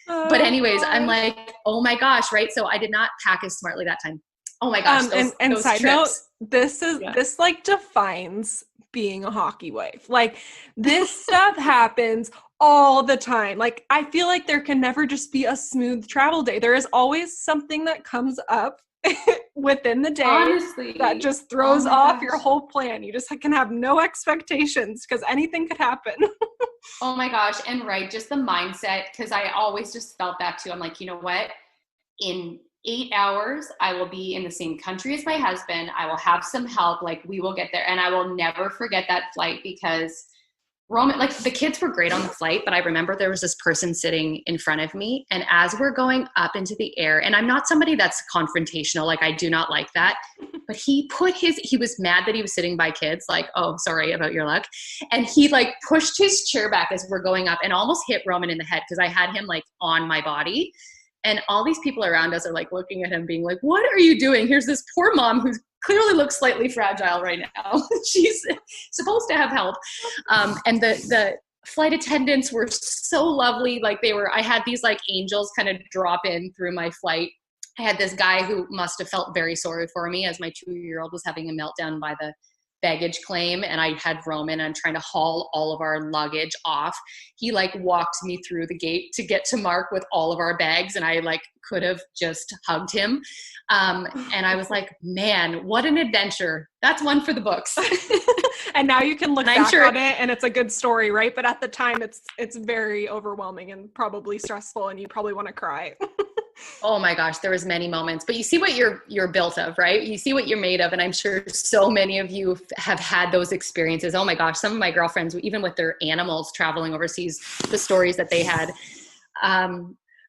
But anyways, I'm like, oh my gosh, right? So I did not pack as smartly that time. Oh my gosh. Those side trips. Note, this like defines being a hockey wife. Like, this stuff happens all the time. Like, I feel like there can never just be a smooth travel day. There is always something that comes up within the day. Honestly, that just throws off your whole plan. You just can have no expectations because anything could happen. Oh my gosh. And right, just the mindset, because I always just felt that too. I'm like, you know what? In 8 hours, I will be in the same country as my husband. I will have some help. Like, we will get there. And I will never forget that flight, because Roman, like, the kids were great on the flight, but I remember there was this person sitting in front of me. And as we're going up into the air, and I'm not somebody that's confrontational, like, I do not like that, but he was mad that he was sitting by kids, like, oh, sorry about your luck. And he like pushed his chair back as we're going up and almost hit Roman in the head, because I had him like on my body. And all these people around us are like looking at him being like, what are you doing? Here's this poor mom who clearly looks slightly fragile right now. She's supposed to have help. And the flight attendants were so lovely. Like, I had these like angels kind of drop in through my flight. I had this guy who must have felt very sorry for me as my 2-year-old was having a meltdown by the baggage claim, and I had Roman, and I'm trying to haul all of our luggage off. He like walked me through the gate to get to Mark with all of our bags, and I like could have just hugged him. And I was like, man, what an adventure. That's one for the books. And now you can look back on it and it's a good story, right? But at the time it's very overwhelming and probably stressful, and you probably want to cry. Oh my gosh, there was many moments, but you see what you're built of, right? You see what you're made of. And I'm sure so many of you have had those experiences. Oh my gosh, some of my girlfriends, even with their animals traveling overseas, the stories that they had.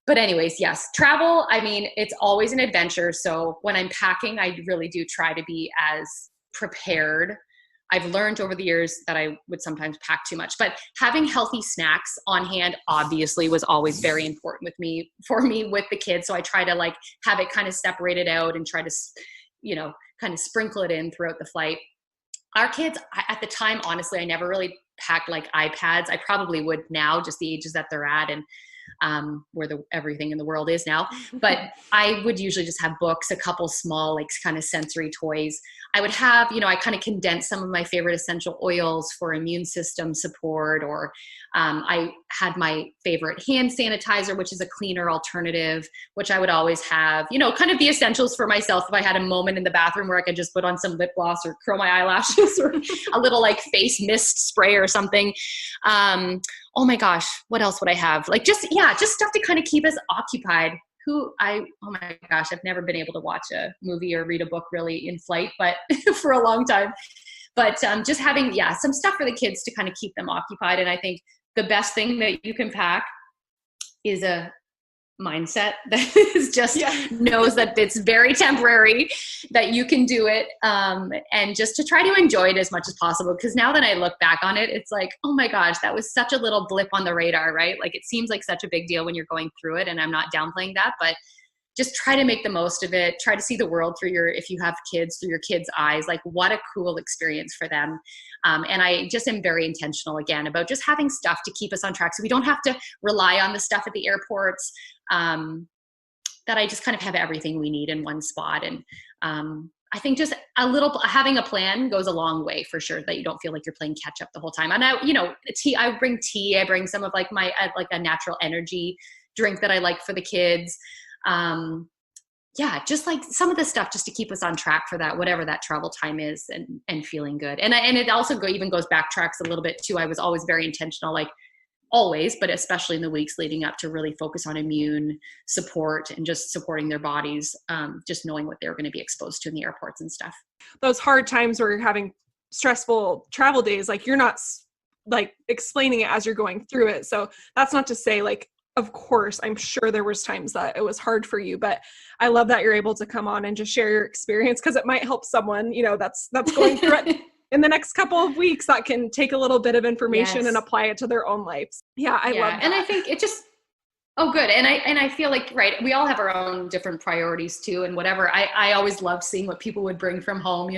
But anyways, yes, travel, I mean, it's always an adventure. So when I'm packing, I really do try to be as prepared I've learned over the years that I would sometimes pack too much, but having healthy snacks on hand obviously was always very important for me with the kids. So I try to like have it kind of separated out and try to, kind of sprinkle it in throughout the flight. Our kids at the time, honestly, I never really packed like iPads. I probably would now, just the ages that they're at and where everything in the world is now. But I would usually just have books, a couple small, like kind of sensory toys. I would have, I kind of condensed some of my favorite essential oils for immune system support, or I had my favorite hand sanitizer, which is a cleaner alternative, which I would always have, kind of the essentials for myself. If I had a moment in the bathroom where I could just put on some lip gloss or curl my eyelashes or a little like face mist spray or something. Oh my gosh, what else would I have? Like just stuff to kind of keep us occupied. Oh my gosh, I've never been able to watch a movie or read a book really in flight, but for a long time. But just having, some stuff for the kids to kind of keep them occupied. And I think the best thing that you can pack is a mindset that is just knows that it's very temporary, that you can do it, and just to try to enjoy it as much as possible. Because now that I look back on it, it's like, oh my gosh, that was such a little blip on the radar, right? Like it seems like such a big deal when you're going through it, and I'm not downplaying that, but just try to make the most of it. Try to see the world if you have kids, through your kids' eyes. Like what a cool experience for them. And I just am very intentional again about just having stuff to keep us on track, so we don't have to rely on the stuff at the airports. That I just kind of have everything we need in one spot. And I think just having a plan goes a long way for sure, that you don't feel like you're playing catch up the whole time. And I bring tea, I bring some of like like a natural energy drink that I like for the kids. Just like some of the stuff just to keep us on track for that, whatever that travel time is, and feeling good. And it also even goes backtracks a little bit too. I was always very intentional, like always, but especially in the weeks leading up, to really focus on immune support and just supporting their bodies, just knowing what they're going to be exposed to in the airports and stuff. Those hard times where you're having stressful travel days, like you're not like explaining it as you're going through it. So that's not to say like, of course, I'm sure there was times that it was hard for you, but I love that you're able to come on and just share your experience, because it might help someone, that's going through it in the next couple of weeks, that can take a little bit of information and apply it to their own lives. Yeah, I love that. And I think it just, oh, good. And I feel like, right, we all have our own different priorities too, and whatever. I always loved seeing what people would bring from home,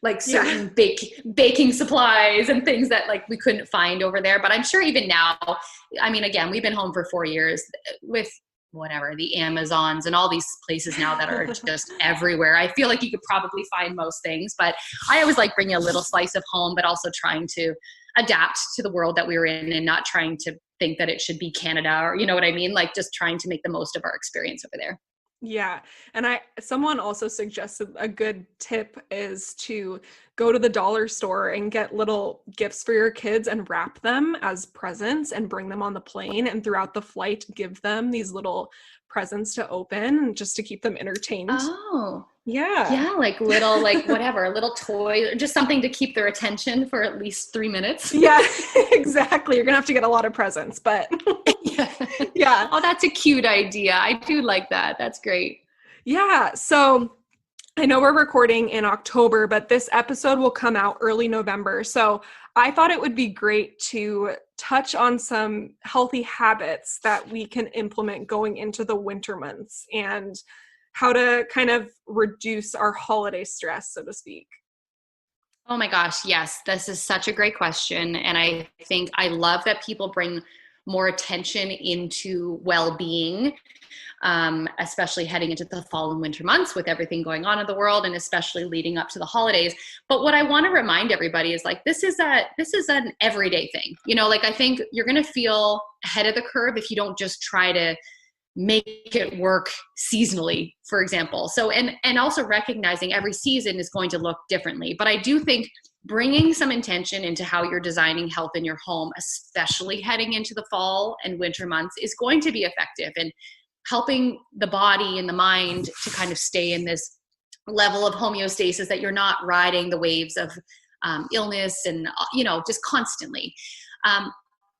like certain baking supplies and things that like we couldn't find over there. But I'm sure even now, I mean, again, we've been home for 4 years with whatever, the Amazons and all these places now that are just everywhere. I feel like you could probably find most things, but I always like bringing a little slice of home, but also trying to adapt to the world that we were in, and not trying to think that it should be Canada, or you know what I mean? Like just trying to make the most of our experience over there. Yeah. And someone also suggested a good tip is to go to the dollar store and get little gifts for your kids and wrap them as presents and bring them on the plane, and throughout the flight, give them these little presents to open just to keep them entertained. Oh, yeah. Yeah. Like little, like whatever, a little toy, just something to keep their attention for at least 3 minutes. Yeah, exactly. You're going to have to get a lot of presents, but yeah. Oh, that's a cute idea. I do like that. That's great. Yeah. So I know we're recording in October, but this episode will come out early November. So I thought it would be great to touch on some healthy habits that we can implement going into the winter months, and how to kind of reduce our holiday stress, so to speak. Oh my gosh. Yes. This is such a great question. And I think I love that people bring more attention into well-being, especially heading into the fall and winter months with everything going on in the world, and especially leading up to the holidays. But what I want to remind everybody is like, this is an everyday thing. Like I think you're going to feel ahead of the curve if you don't just try to make it work seasonally, for example. So, and also recognizing every season is going to look differently. But I do think bringing some intention into how you're designing health in your home, especially heading into the fall and winter months, is going to be effective in helping the body and the mind to kind of stay in this level of homeostasis, that you're not riding the waves of illness and, just constantly.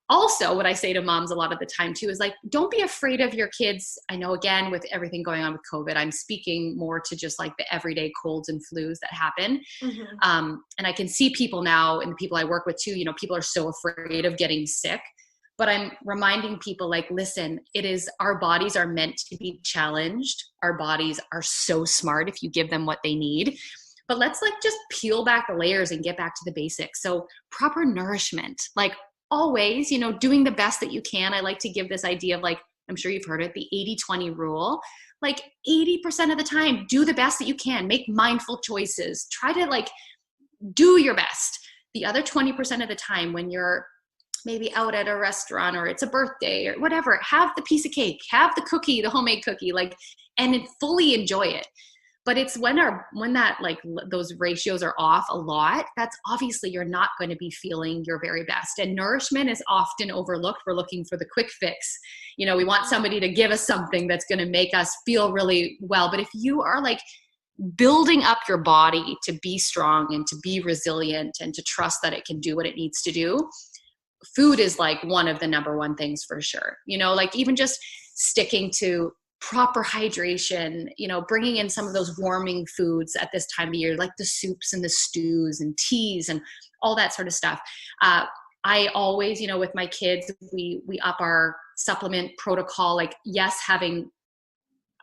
also, what I say to moms a lot of the time too is like, don't be afraid of your kids. I know, again, with everything going on with COVID, I'm speaking more to just like the everyday colds and flus that happen. And I can see people now, and the people I work with too, people are so afraid of getting sick. But I'm reminding people like, listen, our bodies are meant to be challenged. Our bodies are so smart if you give them what they need. But let's like just peel back the layers and get back to the basics. So proper nourishment, like always, doing the best that you can. I like to give this idea of like, I'm sure you've heard it, the 80-20 rule. Like 80% of the time, do the best that you can. Make mindful choices. Try to like do your best. The other 20% of the time, when you're maybe out at a restaurant or it's a birthday or whatever, have the piece of cake, have the cookie, the homemade cookie, like, and then fully enjoy it. But it's when that like those ratios are off a lot, that's obviously you're not going to be feeling your very best. And nourishment is often overlooked. We're looking for the quick fix. We want somebody to give us something that's going to make us feel really well. But if you are like building up your body to be strong and to be resilient and to trust that it can do what it needs to do, food is like one of the number one things for sure. Like even just sticking to proper hydration, bringing in some of those warming foods at this time of year, like the soups and the stews and teas and all that sort of stuff. I always, with my kids, we up our supplement protocol, like yes, having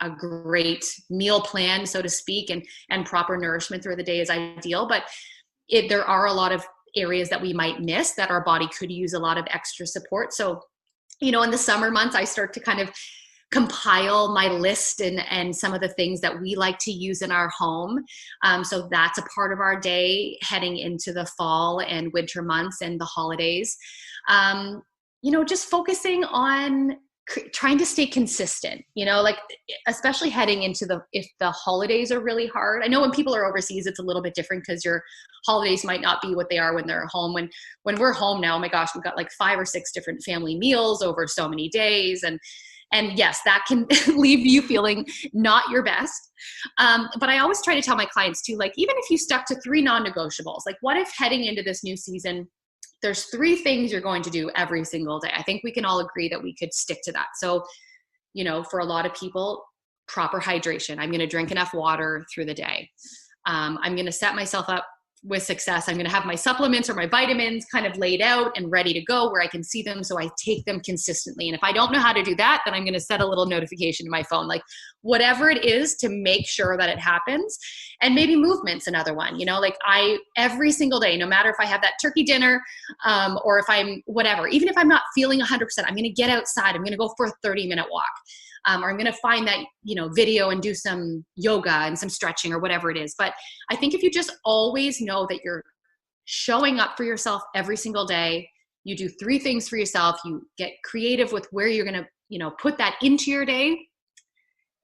a great meal plan, so to speak, and proper nourishment through the day is ideal. But there are a lot of areas that we might miss that our body could use a lot of extra support. So, in the summer months, I start to kind of compile my list and some of the things that we like to use in our home. So that's a part of our day heading into the fall and winter months and the holidays. Just focusing on trying to stay consistent, like especially heading into if the holidays are really hard. I know when people are overseas, it's a little bit different because your holidays might not be what they are when they're home. When we're home now, oh my gosh, we've got like 5 or 6 different family meals over so many days. And yes, that can leave you feeling not your best. But I always try to tell my clients too, like, even if you stuck to 3 non-negotiables, like what if heading into this new season, there's 3 things you're going to do every single day. I think we can all agree that we could stick to that. So, for a lot of people, proper hydration. I'm going to drink enough water through the day. I'm going to set myself up with success. I'm going to have my supplements or my vitamins kind of laid out and ready to go where I can see them. So I take them consistently. And if I don't know how to do that, then I'm going to set a little notification to my phone, like whatever it is to make sure that it happens. And maybe movement's another one, like every single day, no matter if I have that turkey dinner, or if I'm whatever, even if I'm not feeling 100%, I'm going to get outside. I'm going to go for a 30-minute walk. Or I'm going to find that, video and do some yoga and some stretching or whatever it is. But I think if you just always know that you're showing up for yourself every single day, you do 3 things for yourself, you get creative with where you're going to, put that into your day,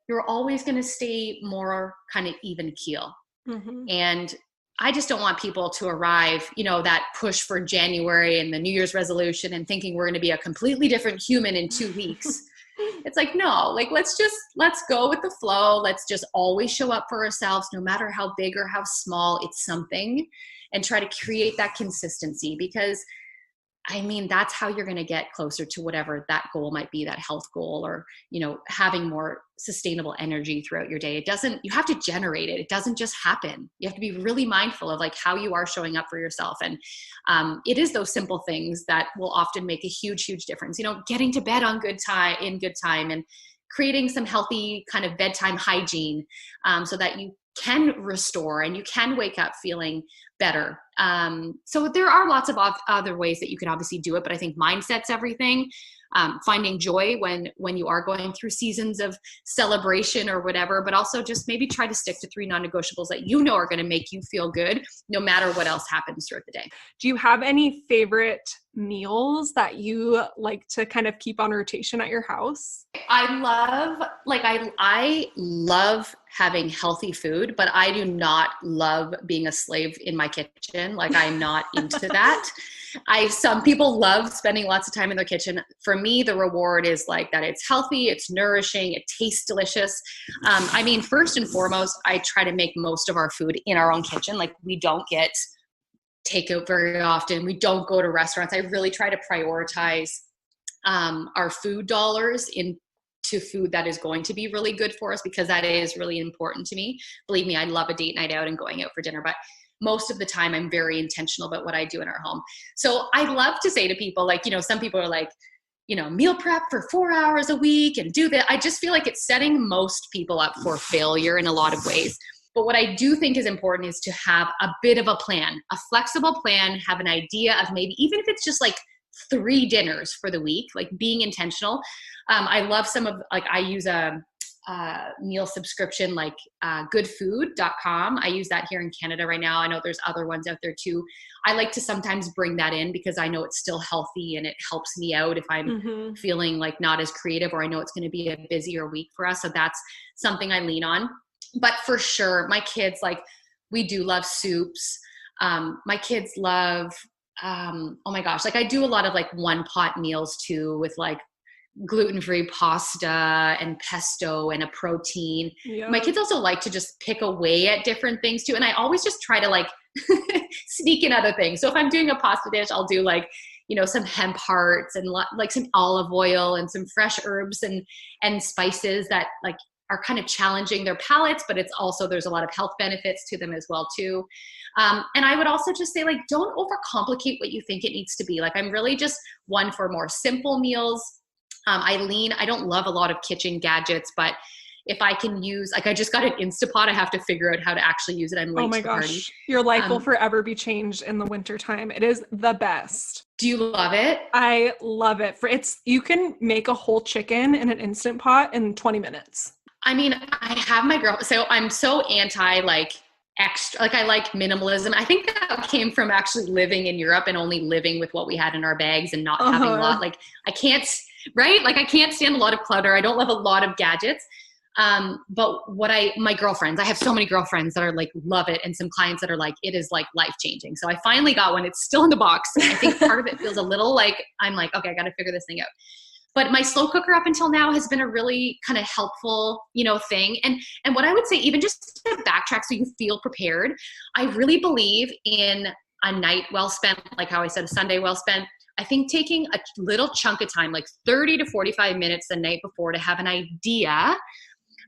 you're always going to stay more kind of even keel. Mm-hmm. And I just don't want people to arrive, that push for January and the New Year's resolution and thinking we're going to be a completely different human in 2 weeks. It's like, no, like, let's go with the flow. Let's just always show up for ourselves, no matter how big or how small. It's something, and try to create that consistency, because that's how you're going to get closer to whatever that goal might be, that health goal, or, having more sustainable energy throughout your day. You have to generate it. It doesn't just happen. You have to be really mindful of like how you are showing up for yourself. And it is those simple things that will often make a huge, huge difference. Getting to bed in good time, and creating some healthy kind of bedtime hygiene, so that you can restore and you can wake up feeling better. So there are lots of other ways that you can obviously do it, but I think mindset's everything. Finding joy when you are going through seasons of celebration or whatever, but also just maybe try to stick to 3 non-negotiables that are going to make you feel good no matter what else happens throughout the day. Do you have any favorite meals that you like to kind of keep on rotation at your house? I love having healthy food, but I do not love being a slave in my kitchen. Like, I'm not into that. Some people love spending lots of time in their kitchen. For me, the reward is like that it's healthy, it's nourishing, it tastes delicious. First and foremost, I try to make most of our food in our own kitchen. Like, we don't get takeout very often. We don't go to restaurants. I really try to prioritize our food dollars into food that is going to be really good for us, because that is really important to me. Believe me, I love a date night out and going out for dinner, but most of the time I'm very intentional about what I do in our home. So I love to say to people, like, some people are like, meal prep for 4 hours a week and do that. I just feel like it's setting most people up for failure in a lot of ways. But what I do think is important is to have a bit of a plan, a flexible plan, have an idea of maybe, even if it's just like 3 dinners for the week, like being intentional. I love I use a meal subscription, like goodfood.com. I use that here in Canada right now. I know there's other ones out there too. I like to sometimes bring that in because I know it's still healthy and it helps me out if I'm feeling like not as creative, or I know it's going to be a busier week for us. So that's something I lean on. But for sure, my kids, like, we do love soups. My kids love, oh my gosh, like I do a lot of like one pot meals too, with like gluten-free pasta and pesto and a protein. My kids also like to just pick away at different things too. And I always just try to like sneak in other things. So if I'm doing a pasta dish, I'll do like, some hemp hearts and like some olive oil and some fresh herbs and spices that like are kind of challenging their palates, but it's also, there's a lot of health benefits to them as well too. And I would also just say, like, don't overcomplicate what you think it needs to be. Like, I'm really just one for more simple meals. I don't love a lot of kitchen gadgets, but if I can use, like, I just got an Instapot. I have to figure out how to actually use it. I'm late to the party. Your life will forever be changed in the wintertime. It is the best. Do you love it? I love it. You can make a whole chicken in an Instant Pot in 20 minutes. I mean, I have my girl, so I'm so anti like extra, like I like minimalism. I think that came from actually living in Europe and only living with what we had in our bags and not having a lot. Like I can't, right? Like I can't stand a lot of clutter. I don't love a lot of gadgets. But my girlfriends, I have so many girlfriends that are like, love it. And some clients that are like, it is like life changing. So I finally got one. It's still in the box. I think part of it feels a little like, I'm like, okay, I got to figure this thing out. But my slow cooker up until now has been a really kind of helpful, thing. And what I would say, even just to backtrack so you feel prepared, I really believe in a night well spent, like how I said, a Sunday well spent. I think taking a little chunk of time, like 30 to 45 minutes the night before, to have an idea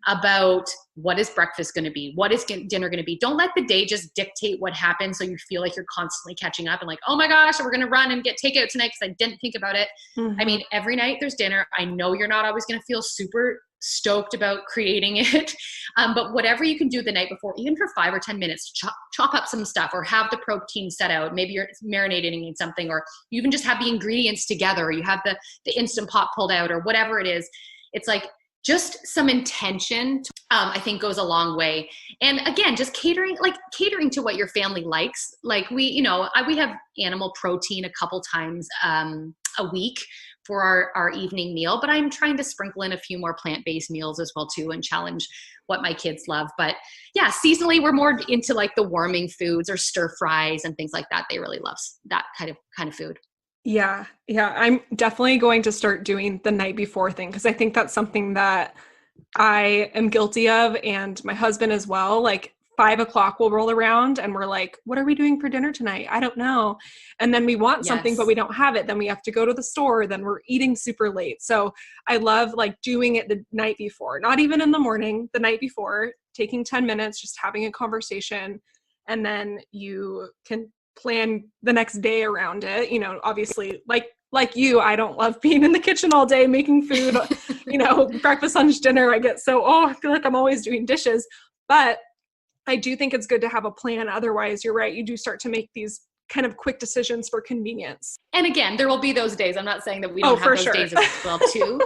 about what is breakfast going to be, what is dinner going to be. Don't let the day just dictate what happens, so you feel like you're constantly catching up and like, oh my gosh, we're going to run and get takeout tonight because I didn't think about it. I mean, every night there's dinner. I know you're not always going to feel super stoked about creating it, but whatever you can do the night before, even for 5 or 10 minutes, chop up some stuff or have the protein set out. Maybe you're marinating in something, or you even just have the ingredients together, or you have the Instant Pot pulled out, or whatever it is. It's like, just some intention, I think goes a long way. And again, just catering to what your family likes. Like we have animal protein a couple times a week for our evening meal, but I'm trying to sprinkle in a few more plant-based meals as well too, and challenge what my kids love. But yeah, seasonally, we're more into like the warming foods or stir fries and things like that. They really love that kind of food. Yeah. I'm definitely going to start doing the night before thing, because I think that's something that I am guilty of, and my husband as well. Like 5 o'clock will roll around and we're like, what are we doing for dinner tonight? I don't know. And then we want something, but we don't have it. Then we have to go to the store. Then we're eating super late. So I love like doing it the night before, not even in the morning, the night before, taking 10 minutes, just having a conversation. And then you can plan the next day around it. Obviously, like you, I don't love being in the kitchen all day making food, breakfast, lunch, dinner. I feel like I'm always doing dishes, but I do think it's good to have a plan. Otherwise, you're right, you do start to make these kind of quick decisions for convenience. And again, there will be those days. I'm not saying that we don't have those days as well too.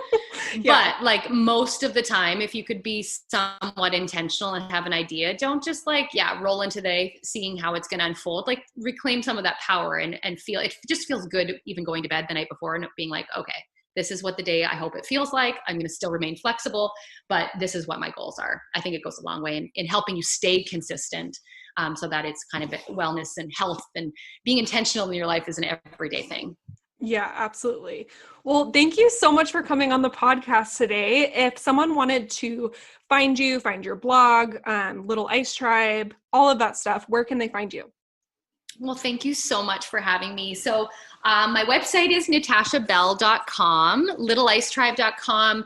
But like most of the time, if you could be somewhat intentional and have an idea, don't just roll into the day seeing how it's going to unfold. Like reclaim some of that power and feel, it just feels good even going to bed the night before and being like, okay, this is what the day I hope it feels like. I'm going to still remain flexible, but this is what my goals are. I think it goes a long way in helping you stay consistent. So that it's kind of wellness and health, and being intentional in your life is an everyday thing. Yeah, absolutely. Well, thank you so much for coming on the podcast today. If someone wanted to find you, find your blog, Little Ice Tribe, all of that stuff, where can they find you? Well, thank you so much for having me. So my website is natashabell.com, littleicetribe.com.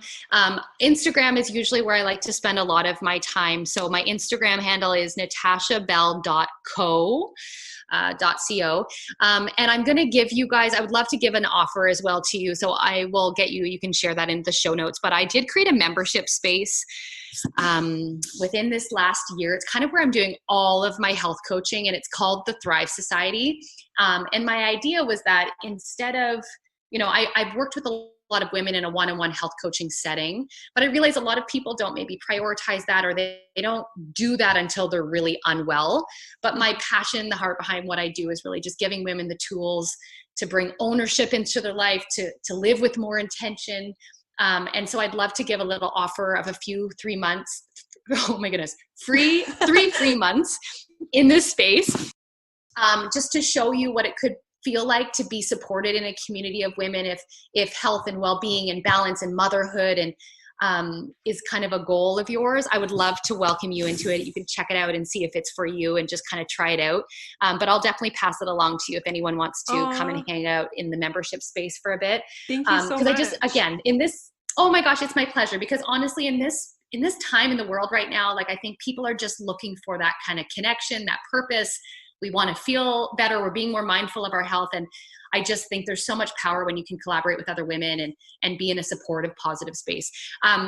Instagram is usually where I like to spend a lot of my time. So my Instagram handle is natashabell.co. .co. And I'm going to give you guys, I would love to give an offer as well to you. So I will get you, you can share that in the show notes, but I did create a membership space within this last year. It's kind of where I'm doing all of my health coaching, and it's called the Thrive Society. And my idea was that instead of, I've worked with a lot of women in a one-on-one health coaching setting, but I realize a lot of people don't maybe prioritize that, or they don't do that until they're really unwell. But my passion, the heart behind what I do is really just giving women the tools to bring ownership into their life, to live with more intention. And so I'd love to give a little offer of a few 3 months. Oh my goodness, free 3 months in this space, just to show you what it could feel like to be supported in a community of women if health and well-being and balance and motherhood and is kind of a goal of yours. I would love to welcome you into it. You can check it out and see if it's for you and just kind of try it out. But I'll definitely pass it along to you if anyone wants to come and hang out in the membership space for a bit. Thank you so much. Because in this, oh my gosh, it's my pleasure. Because honestly, in this time in the world right now, like I think people are just looking for that kind of connection, that purpose. We want to feel better. We're being more mindful of our health. And I just think there's so much power when you can collaborate with other women and be in a supportive, positive space.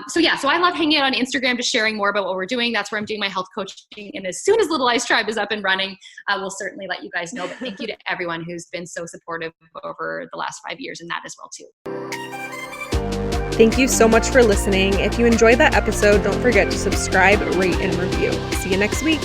So I love hanging out on Instagram, just sharing more about what we're doing. That's where I'm doing my health coaching. And as soon as Little Ice Tribe is up and running, we'll certainly let you guys know. But thank you to everyone who's been so supportive over the last 5 years, and that as well too. Thank you so much for listening. If you enjoyed that episode, don't forget to subscribe, rate, and review. See you next week.